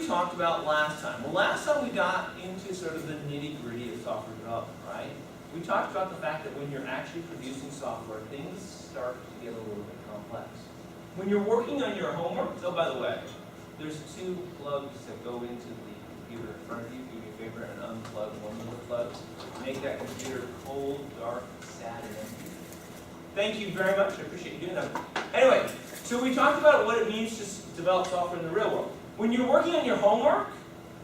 we talked about last time? Well, last time we got into sort of the nitty-gritty of software development, right? We talked about the fact that when you're actually producing software, things start to get a little bit complex. When you're working on your homework, so by the way, there's two plugs that go into the computer in front of you. Do me a favor and unplug one of the plugs. Make that computer cold, dark, sad, and empty. Thank you very much. I appreciate you doing that. Anyway, so we talked about what it means to develop software in the real world. When you're working on your homework,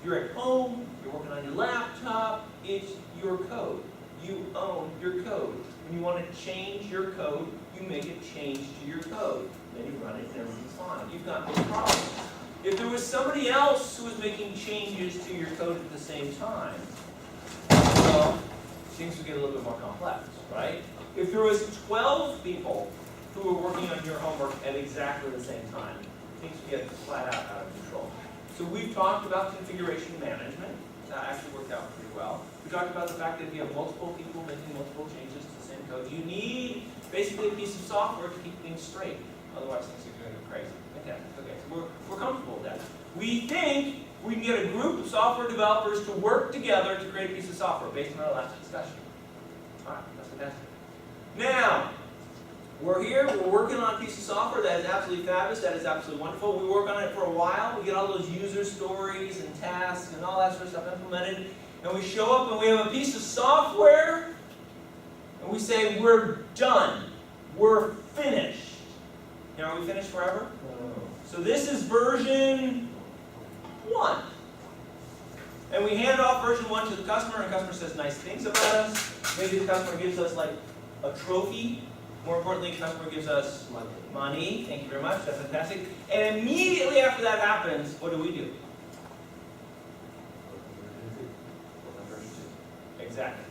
you're at home, you're working on your laptop, it's your code. You own your code. When you want to change your code, you make a change to your code. Then you run it and everything's fine. You've got no problem. If there was somebody else who was making changes to your code at the same time, well, things would get a little bit more complex, right? If there was 12 people who were working on your homework at exactly the same time, things would get flat out of control. So we've talked about configuration management. That actually worked out pretty well. We talked about the fact that if you have multiple people making multiple changes to the same code, you need basically a piece of software to keep things straight. Otherwise, things are going to go crazy. Okay, so we're comfortable with that. We think we can get a group of software developers to work together to create a piece of software based on our last discussion. All right, that's fantastic. Now, we're here, we're working on a piece of software that is absolutely fabulous, that is absolutely wonderful. We work on it for a while, we get all those user stories and tasks and all that sort of stuff implemented, and we show up and we have a piece of software, and we say, we're done, we're finished. Now, are we finished forever? No. So this is version 1. And we hand off version 1 to the customer, and the customer says nice things about us. Maybe the customer gives us like a trophy. More importantly, the customer gives us money. Thank you very much. That's fantastic. And immediately after that happens, what do? Exactly.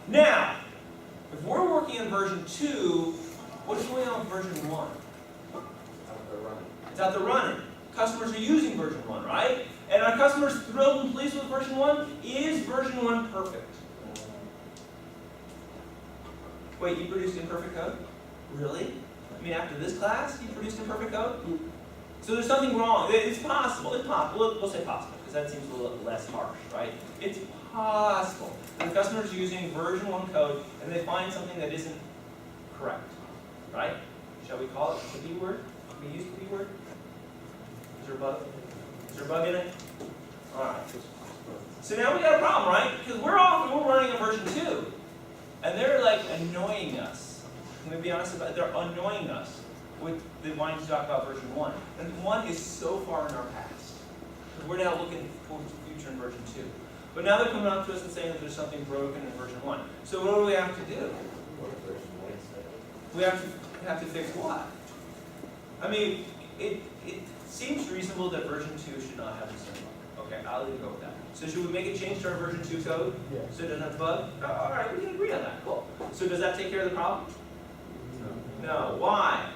Now, if we're working on version 2, what's going on with version 1? It's out there running. Customers are using version 1, right? And are customers thrilled and pleased with version 1? Is version 1 perfect? Wait, you produced imperfect code? Really? I mean, after this class, you produced imperfect code? So there's something wrong. It's possible. It's possible. We'll say possible, because that seems a little less harsh, right? It's possible that the customer's using version 1 code, and they find something that isn't correct, right? Shall we call it the B word? Can we use the B word? Is there a bug? Is there a bug in it? All right. So now we got a problem, right? Because we're running a version 2. And they're like annoying us. I'm going to be honest about it. They're annoying us with the wanting to talk about version 1. And 1 is so far in our past. We're now looking towards the future in version 2. But now they're coming up to us and saying that there's something broken in version 1. So what do we have to do? We have to fix what? I mean, it seems reasonable that version 2 should not have the same bug. Okay, I'll even go with that. So should we make a change to our version 2 code? Yes. So it doesn't have a bug? All right, we can agree on that. Cool. So does that take care of the problem? No. No. Why?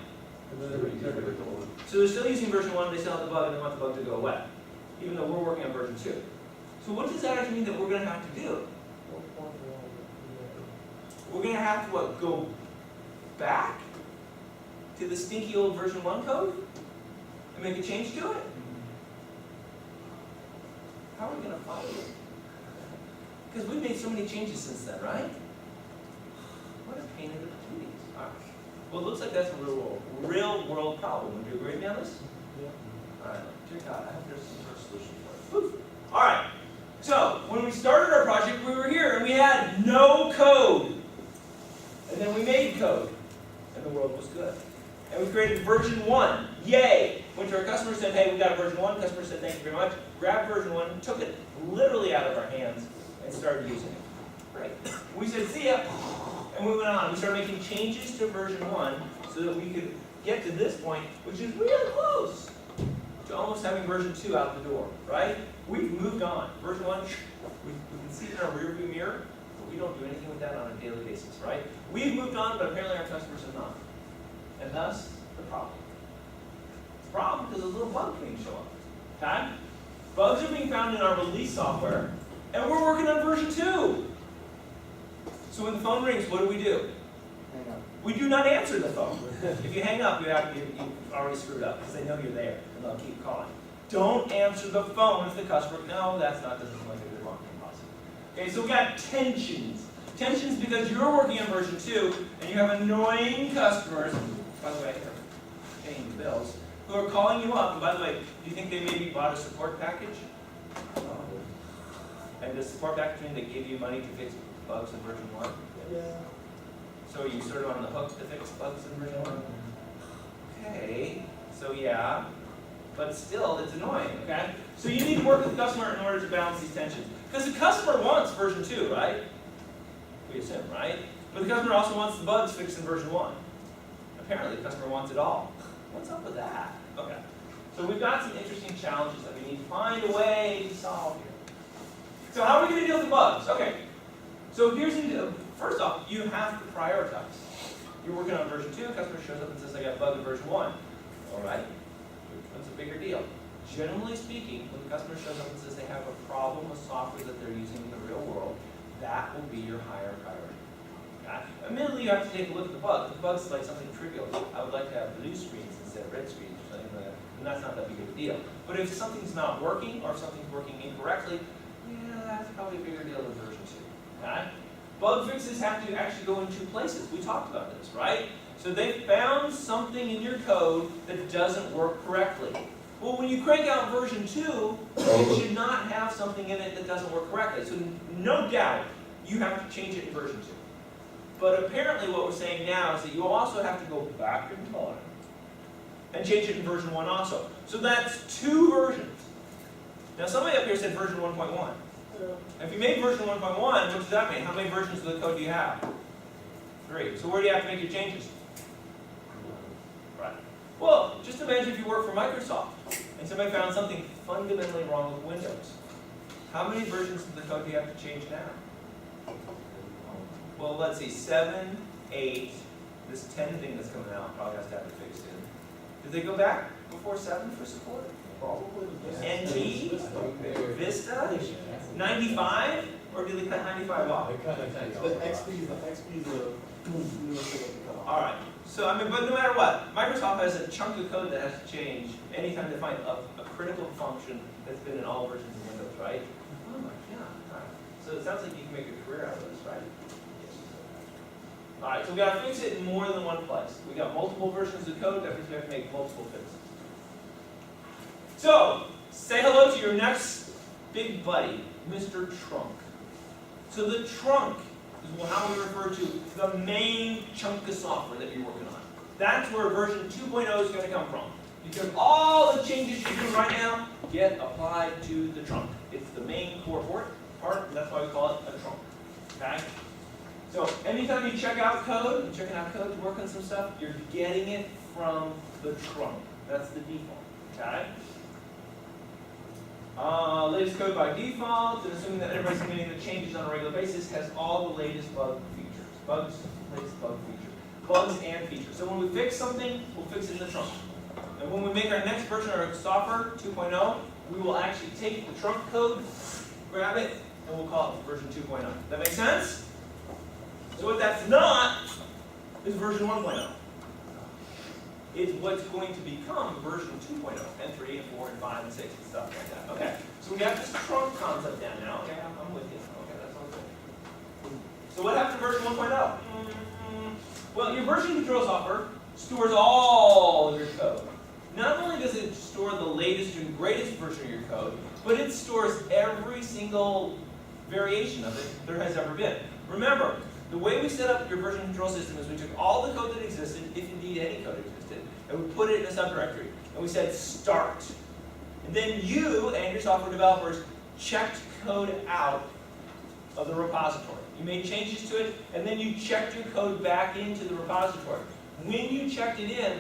So they're still using version 1, they still have the bug, and they want the bug to go away, even though we're working on version 2. So what does that actually mean that we're going to have to do? We're going to have to, what, go back to the stinky old version 1 code and make a change to it? How are we going to follow it? Because we've made so many changes since then, right? What a pain in the patooties. All right. Well, it looks like that's a real world problem. Would you agree with me on this? Yeah. All right. Dear God, I hope there's some sort of solution for it. Woo. All right. So, when we started our project, we were here and we had no code. And then we made code. And the world was good. And we created version 1. Yay! Went to our customer, said, hey, we got a version 1. Customer said, thank you very much. Grabbed version 1, took it literally out of our hands, and started using it. Great. We said, see ya. And we went on. We started making changes to version 1 so that we could get to this point, which is really close to almost having version 2 out the door, right? We've moved on. Version 1, we can see it in our rearview mirror, but we don't do anything with that on a daily basis, right? We've moved on, but apparently our customers have not. And thus, the problem. The problem because a little bug can show up. Okay? Bugs are being found in our release software, and we're working on version 2. So when the phone rings, what do? Hang up. We do not answer the phone. If you hang up, you've already screwed up, because they know you're there, and they'll keep calling. Don't answer the phone if the customer, no, doesn't like a good marketing policy. Okay, so we got tensions. Tensions because you're working on version 2 and you have annoying customers, by the way, they're paying the bills, who are calling you up. And by the way, do you think they maybe bought a support package? And the support package mean they gave you money to fix bugs in version 1? Yeah. So you sort of on the hook to fix bugs in version 1? Okay, so yeah, but still, it's annoying, okay? So you need to work with the customer in order to balance these tensions. Because the customer wants version 2, right? We assume, right? But the customer also wants the bugs fixed in version 1. Apparently, the customer wants it all. What's up with that? Okay. So we've got some interesting challenges that we need to find a way to solve here. So how are we going to deal with the bugs? Okay. So here's the first off, you have to prioritize. You're working on version 2, customer shows up and says, I got a bug in version 1. All right. What's a bigger deal? Generally speaking, when the customer shows up and says they have a problem with software that they're using in the real world, that will be your higher priority. Okay? Admittedly, you have to take a look at the bug. If the bug's like something trivial, I would like to have blue screens instead of red screens or something like that, and that's not that big of a deal. But if something's not working or if something's working incorrectly, yeah, that's probably a bigger deal than version 2. Okay? Bug fixes have to actually go in 2 places. We talked about this, right? So they found something in your code that doesn't work correctly. Well, when you crank out version 2, it should not have something in it that doesn't work correctly. So no doubt, you have to change it in version 2. But apparently what we're saying now is that you also have to go back in time and change it in version 1 also. So that's 2 versions. Now somebody up here said version 1.1. If you made version 1.1, what does that mean? How many versions of the code do you have? 3. So where do you have to make your changes? Right. Well, just imagine if you work for Microsoft and somebody found something fundamentally wrong with Windows. How many versions of the code do you have to change now? Well, let's see, 7, 8, this 10 thing that's coming out probably has to have it fixed in. Did they go back before 7 for support? Probably. NT? Vista? 95? Or did they cut 95 off? They cut the XP is a Alright, so I mean, but no matter what, Microsoft has a chunk of code that has to change anytime they find a critical function that's been in all versions of Windows, right? Oh my god. Alright. So it sounds like you can make a career out of this, right? Alright, so we gotta fix it in more than one place. We got multiple versions of code, that means we have to make multiple fixes. So, say hello to your next big buddy, Mr. Trunk. So the trunk is how we refer to the main chunk of software that you're working on. That's where version 2.0 is going to come from. Because all the changes you're doing right now get applied to the trunk. It's the main core part, and that's why we call it a trunk. Okay? So anytime you check out code, you're checking out code to work on some stuff, you're getting it from the trunk. That's the default. Okay? Latest code by default, and assuming that everybody's submitting the changes on a regular basis, has all the latest bug features. Latest bug features. Bugs and features. So when we fix something, we'll fix it in the trunk. And when we make our next version of our software, 2.0, we will actually take the trunk code, grab it, and we'll call it version 2.0. That make sense? So what that's not is version 1.0. It's what's going to become version 2.0, and 3, and 4, and 5, and 6, and stuff like that. Okay, so we got this trunk concept down now. Okay, I'm with you. Okay, that's all good. So what happened to version 1.0? Well, your version control software stores all your code. Not only does it store the latest and greatest version of your code, but it stores every single variation of it there has ever been. Remember, the way we set up your version control system is we took all the code that existed, if indeed any code existed, and we put it in a subdirectory. And we said start. And then you and your software developers checked code out of the repository. You made changes to it, and then you checked your code back into the repository. When you checked it in,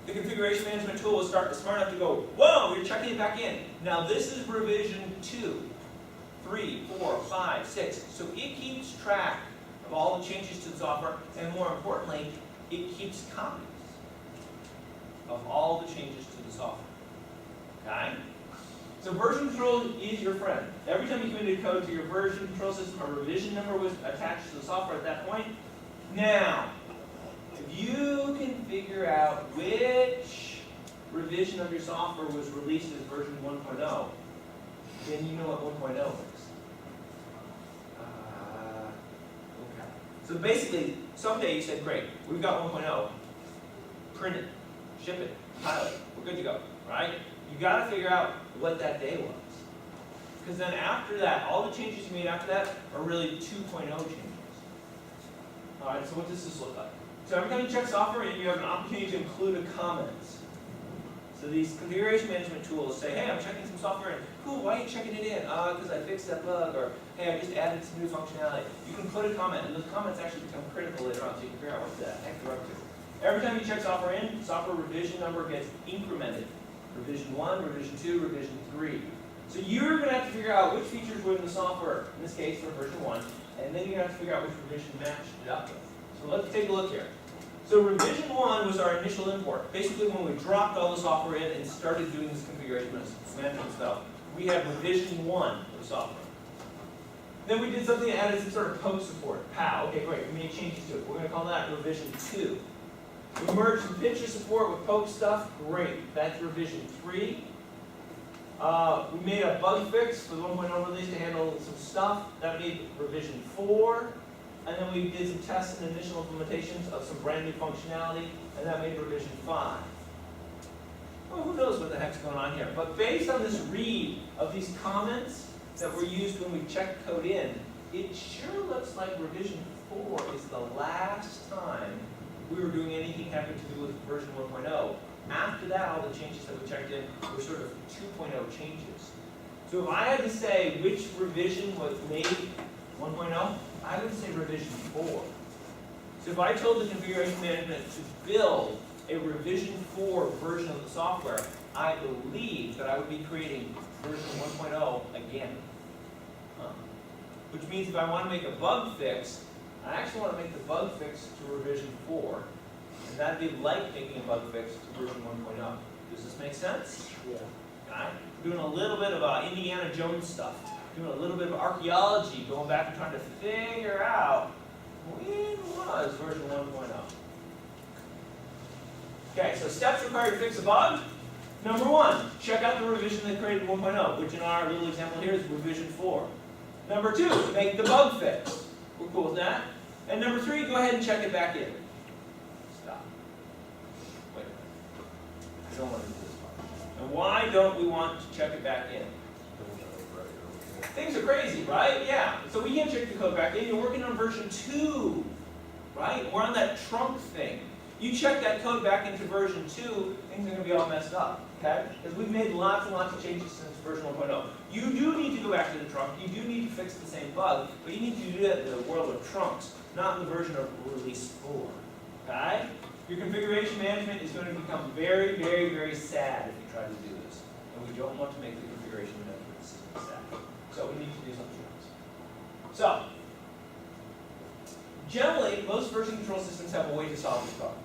the configuration management tool was smart enough to go, whoa, you're checking it back in. Now this is revision 2. 3, 4, 5, 6. So it keeps track of all the changes to the software, and more importantly, it keeps copies of all the changes to the software. Okay? So version control is your friend. Every time you committed code to your version control system, a revision number was attached to the software at that point. Now, if you can figure out which revision of your software was released as version 1.0, then you know what 1.0 is. Okay. So basically, someday you said, great, we've got 1.0, print it, ship it, pilot it, we're good to go, right? You got to figure out what that day was. Because then after that, all the changes you made after that are really 2.0 changes. All right, so what does this look like? So every time you check software, you have an opportunity to include a comment. So these configuration management tools say, hey, I'm checking some software, and cool, why are you checking it in? Because I fixed that bug, or hey, I just added some new functionality. You can put a comment, and those comments actually become critical later on, so you can figure out what the heck you're up to. Every time you check software in, software revision number gets incremented. Revision 1, revision 2, revision 3. So you're going to have to figure out which features were in the software, in this case for version 1, and then you're going to have to figure out which revision matched it up with. So let's take a look here. So revision 1 was our initial import. Basically when we dropped all the software in and started doing this configuration management stuff, we had revision 1 of the software. Then we did something that added some sort of post support. POW. Okay, great. We made changes to it. We're going to call that revision 2. We merged some picture support with poke stuff. Great. That's revision 3. We made a bug fix for the 1.0 release to handle some stuff. That made revision 4. And then we did some tests and initial implementations of some brand new functionality, and that made revision 5. Well, who knows what the heck's going on here? But based on this read of these comments that were used when we checked code in, it sure looks like revision 4 is the last time we were doing anything having to do with version 1.0. After that, all the changes that we checked in were sort of 2.0 changes. So if I had to say which revision was made 1.0, I would say revision 4. So if I told the configuration management to build a revision 4 version of the software, I believe that I would be creating version 1.0 again. Which means if I want to make a bug fix, I actually want to make the bug fix to revision 4. And that'd be like making a bug fix to version 1.0. Does this make sense? Yeah. Okay. Doing a little bit of Indiana Jones stuff. Doing a little bit of archaeology, going back and trying to figure out when was version 1.0. Okay, so steps required to fix a bug. Number 1, check out the revision that created 1.0, which in our little example here is revision 4. Number 2, make the bug fix. We're cool with that. And number 3, go ahead and check it back in. Stop. Wait a minute. I don't want to do this part. And why don't we want to check it back in? Things are crazy, right? Yeah. So we can't check the code back in. You're working on version 2, right? We're on that trunk thing. You check that code back into version 2, things are going to be all messed up, okay? Because we've made lots and lots of changes since version 1.0. You do need to go back to the trunk. You do need to fix the same bug, but you need to do that in the world of trunks, not in the version of release 4, okay? Your configuration management is going to become very, very, very sad if you try to do this. And we don't want to make the configuration management system sad. So we need to do something else. So, generally, most version control systems have a way to solve this problem.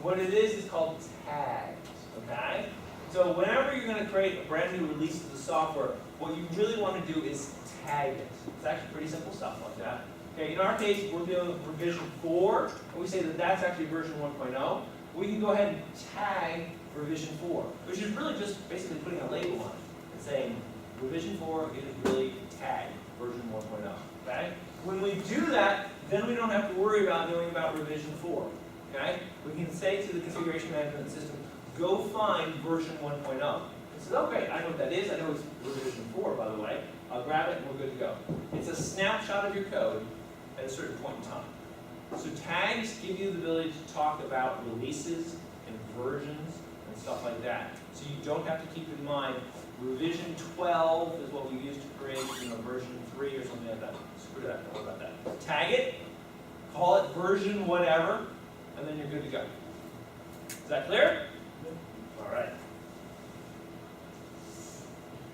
What it is called tags, okay? So whenever you're going to create a brand new release of the software, what you really want to do is tag it. It's actually pretty simple stuff like that. Okay, in our case, we're dealing with revision 4, and we say that that's actually version 1.0. We can go ahead and tag revision 4, which is really just basically putting a label on it and saying, revision 4 is really tagged version 1.0, okay? When we do that, then we don't have to worry about knowing about revision 4, okay? We can say to the configuration management system, go find version 1.0. It says, okay, I know what that is. I know it's revision 4, by the way. I'll grab it and we're good to go. It's a snapshot of your code at a certain point in time. So tags give you the ability to talk about releases and versions and stuff like that. So you don't have to keep in mind revision 12 is what we use to create, version 3 or something like that. Screw that, don't worry about that. Tag it, call it version whatever, and then you're good to go. Is that clear? All right.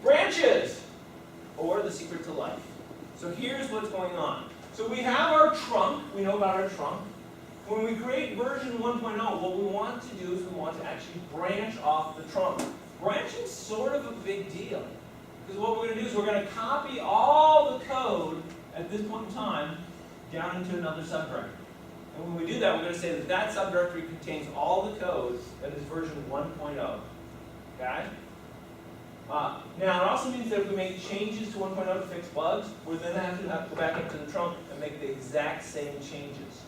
Branches, or the secret to life. So here's what's going on. So we have our trunk, we know about our trunk. When we create version 1.0, what we want to do is we want to actually branch off the trunk. Branching is sort of a big deal. Because what we're going to do is we're going to copy all the code at this point in time down into another subdirectory. And when we do that, we're going to say that that subdirectory contains all the code that is version 1.0. Okay? Now, it also means that if we make changes to 1.0 to fix bugs, we're then have to go back into the trunk and make the exact same changes.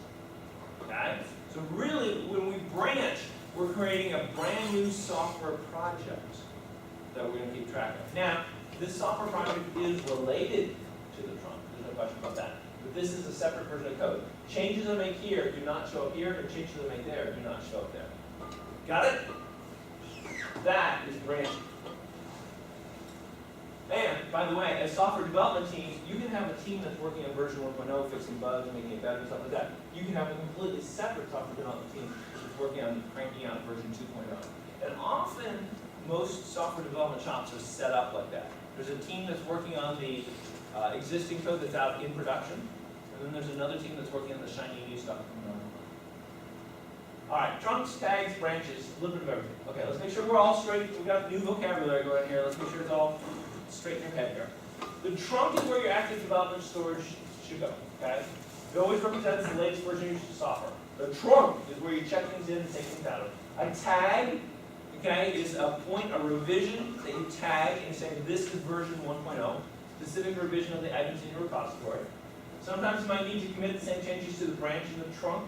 Okay? So really, when we branch, we're creating a brand new software project that we're going to keep track of. Now, this software project is related to the trunk. There's no question about that. But this is a separate version of code. Changes I make here do not show up here, and changes I make there do not show up there. Got it? That is branching. And, by the way, as software development teams, you can have a team that's working on version 1.0, fixing bugs, and making it better, and stuff like that. You can have a completely separate software development team that's working on cranking out version 2.0. And often, most software development shops are set up like that. There's a team that's working on the existing code that's out in production, and then there's another team that's working on the shiny new stuff. All right, trunks, tags, branches, a little bit of everything. Okay, let's make sure we're all straight. We've got new vocabulary going here. Let's make sure it's all straight in your head here. The trunk is where your active development storage should go, okay? It always represents the latest version of your software. The trunk is where you check things in and take things out of. A tag, okay, is a point, a revision that you tag and say this is version 1.0, specific revision of the items in your repository. Sometimes you might need to commit the same changes to the branch in the trunk,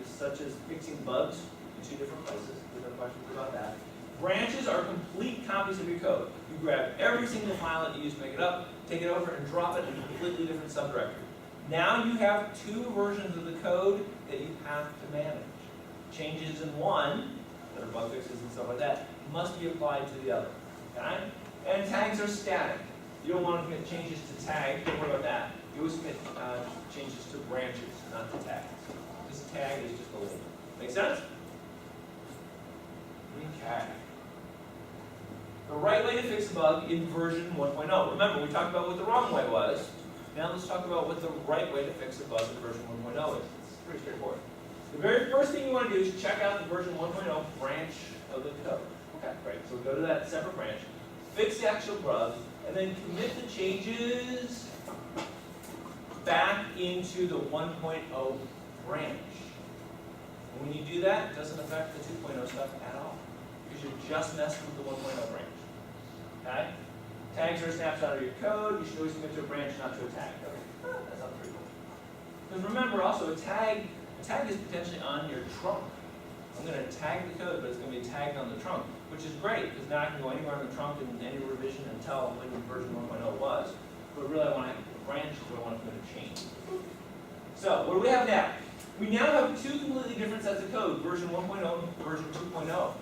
such as fixing bugs in 2 different places. There's no questions about that. Branches are complete copies of your code. You grab every single file that you use to make it up, take it over and drop it in a completely different subdirectory. Now you have 2 versions of the code that you have to manage. Changes in one, that are bug fixes and stuff like that, must be applied to the other. Okay? And tags are static. You don't want to commit changes to tags, don't worry about that. You always commit changes to branches, not to tags. This tag is just a label. Make sense? Okay. The right way to fix a bug in version 1.0. Remember, we talked about what the wrong way was. Now let's talk about what the right way to fix a bug in version 1.0 is. It's pretty straightforward. The very first thing you want to do is check out the version 1.0 branch of the code. Okay, great. So we go to that separate branch, fix the actual bug, and then commit the changes back into the 1.0 branch. And when you do that, it doesn't affect the 2.0 stuff at all, because you're just messing with the 1.0 branch. Okay? Tags are a snapshot of your code. You should always commit to a branch, not to a tag. Okay, that sounds pretty cool. Because remember, also, a tag is potentially on your trunk. I'm going to tag the code, but it's going to be tagged on the trunk, which is great, because now I can go anywhere in the trunk in any revision and tell when version 1.0 was. But really, I want to have a branch where I want to commit a change. So, what do we have now? We now have 2 completely different sets of code, version 1.0 and version 2.0.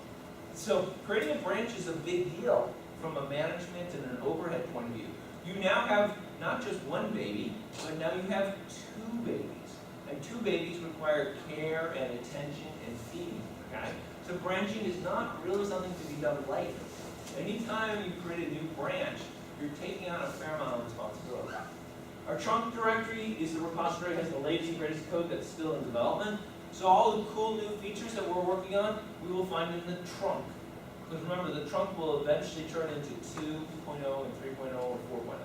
So, creating a branch is a big deal from a management and an overhead point of view. You now have not just one baby, but now you have 2 babies. And 2 babies require care and attention and feeding, okay? So branching is not really something to be done lightly. Anytime you create a new branch, you're taking on a fair amount of responsibility. Our trunk directory is the repository that has the latest and greatest code that's still in development. So all the cool new features that we're working on, we will find in the trunk. Because remember, the trunk will eventually turn into 2.0 and 3.0 or 4.0.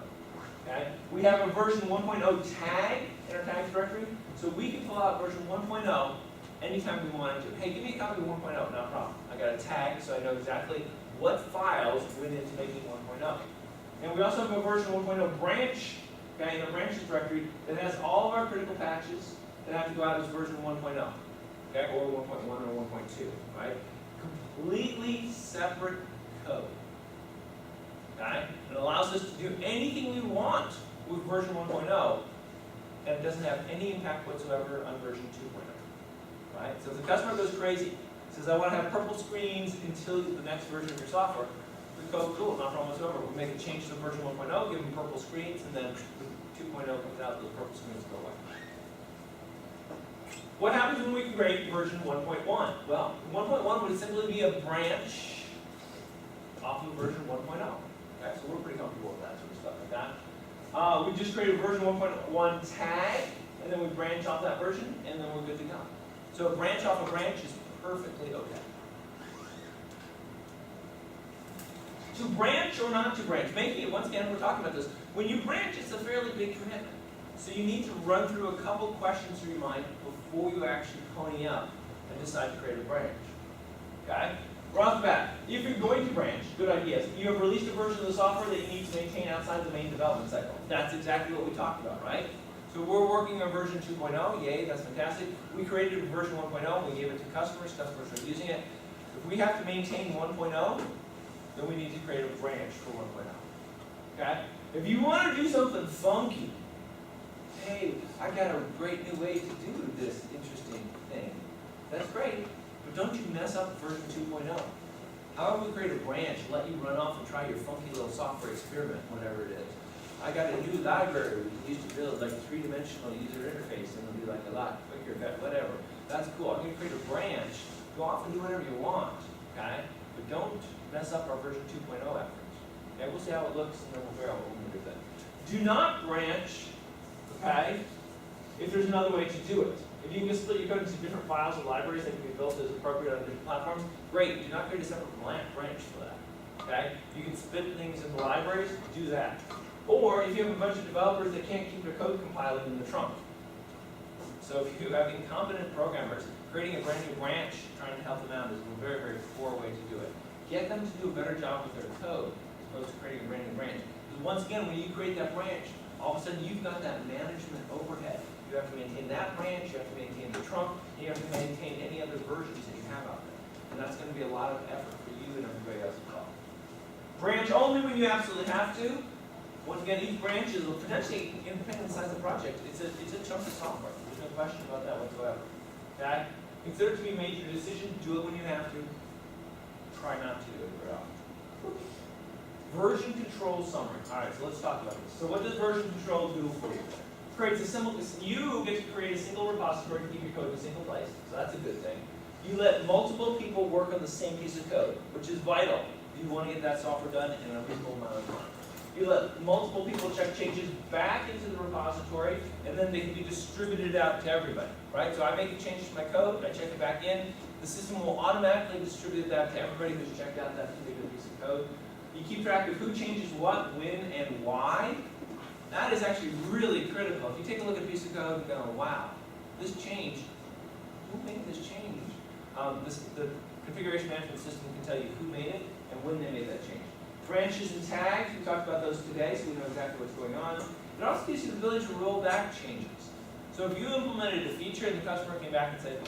Okay? We have a version 1.0 tag in our tags directory, so we can pull out version 1.0 anytime we want to. Hey, give me a copy of 1.0, not a problem. I got a tag, so I know exactly what files went into making 1.0. And we also have a version 1.0 branch, okay, in the branches directory that has all of our critical patches that have to go out as version 1.0, okay, or 1.1 or 1.2, right? Completely separate code. Okay? It allows us to do anything we want with version 1.0, and it doesn't have any impact whatsoever on version 2.0. Right? So if the customer goes crazy, says, I want to have purple screens until the next version of your software, we go, cool, not a problem whatsoever. We make a change to version 1.0, give them purple screens, and then 2.0 comes out, the purple screens go away. What happens when we create version 1.1? Well, 1.1 would simply be a branch off of version 1.0. Okay, so we're pretty comfortable with that sort of stuff like that. We just created a version 1.1 tag, and then we branch off that version, and then we're good to go. So a branch off a branch is perfectly okay. To branch or not to branch, making it, once again, we're talking about this. When you branch, it's a fairly big commitment. So you need to run through a couple questions through your mind before you actually pony up and decide to create a branch. Okay? right off the bat, if you're going to branch, good ideas. You have released a version of the software that you need to maintain outside the main development cycle. That's exactly what we talked about, right? So we're working on version 2.0, yay, that's fantastic. We created version 1.0, we gave it to customers, customers are using it. If we have to maintain 1.0, then we need to create a branch for 1.0, okay? If you want to do something funky, hey, I got a great new way to do this interesting thing. That's great, but don't you mess up version 2.0. How about we create a branch, let you run off and try your funky little software experiment, whatever it is. I got a new library we used to build, like a three-dimensional user interface, and it'll be like a lot quicker, whatever. That's cool. I'm going to create a branch. Go off and do whatever you want, okay? But don't mess up our version 2.0 efforts. Okay, we'll see how it looks, and then we'll figure out what we're going to do with it. Do not branch, okay, if there's another way to do it. If you can just split your code into different files or libraries that can be built as appropriate on different platforms, great. Do not create a separate branch for that, okay? You can split things into libraries, do that. Or if you have a bunch of developers that can't keep their code compiling in the trunk. So if you have incompetent programmers, creating a brand new branch, trying to help them out is a very, very poor way to do it. Get them to do a better job with their code as opposed to creating a brand new branch. Because once again, when you create that branch, all of a sudden you've got that management overhead. You have to maintain that branch, you have to maintain the trunk, and you have to maintain any other versions that you have out there. And that's going to be a lot of effort for you and everybody else involved. Branch only when you absolutely have to. Once again, each branch is potentially independent size of the project. It's a chunk of software. There's no question about that whatsoever. Okay? Consider it to be a major decision. Do it when you have to. Try not to do it very often. Version control summary. All right, so let's talk about this. So what does version control do for you? Creates a simple. You get to create a single repository to keep your code in a single place. So that's a good thing. You let multiple people work on the same piece of code, which is vital if you want to get that software done in a reasonable amount of time. You let multiple people check changes back into the repository, and then they can be distributed out to everybody, right? So I make a change to my code, I check it back in, the system will automatically distribute that to everybody who's checked out that particular piece of code. You keep track of who changes what, when, and why. That is actually really critical. If you take a look at a piece of code and go, wow, this change, who made this change? The configuration management system can tell you who made it and when they made that change. Branches and tags, we talked about those today, so we know exactly what's going on. It also gives you the ability to roll back changes. So if you implemented a feature and the customer came back and said,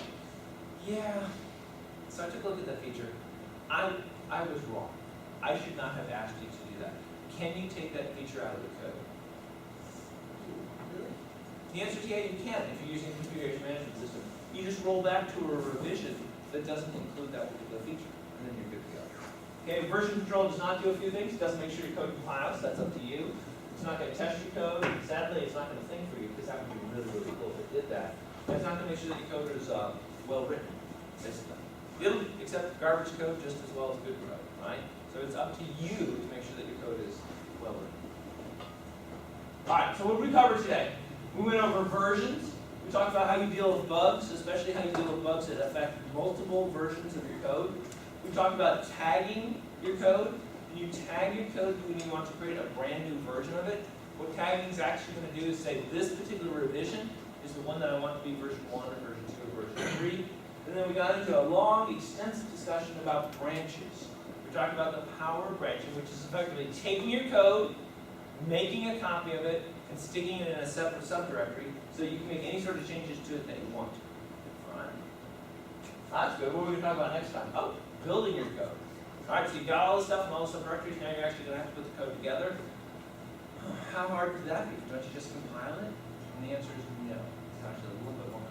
yeah, so I took a look at that feature, I was wrong. I should not have asked you to do that. Can you take that feature out of the code? Really? The answer is yeah, you can if you're using a configuration management system. You just roll back to a revision that doesn't include that particular feature, and then you're good to go. Okay, version control does not do a few things. It doesn't make sure your code compiles. That's up to you. It's not going to test your code. Sadly, it's not going to think for you because that would be really, really cool if it did that. And it's not going to make sure that your code is well written, basically. It'll accept garbage code just as well as good code, right? So it's up to you to make sure that your code is well written. All right, so what did we cover today? We went over versions. We talked about how you deal with bugs, especially how you deal with bugs that affect multiple versions of your code. We talked about tagging your code. When you tag your code when you want to create a brand new version of it, what tagging is actually going to do is say this particular revision is the one that I want to be version 1 or version 2 or version 3. And then we got into a long, extensive discussion about branches. We talked about the power of branching, which is effectively taking your code, making a copy of it, and sticking it in a separate subdirectory so you can make any sort of changes to it that you want to. All right. That's good. What are we going to talk about next time? Oh, building your code. All right, so you got all the stuff in all the subdirectories. Now you're actually going to have to put the code together. How hard could that be? Don't you just compile it? And the answer is no. It's actually a little bit more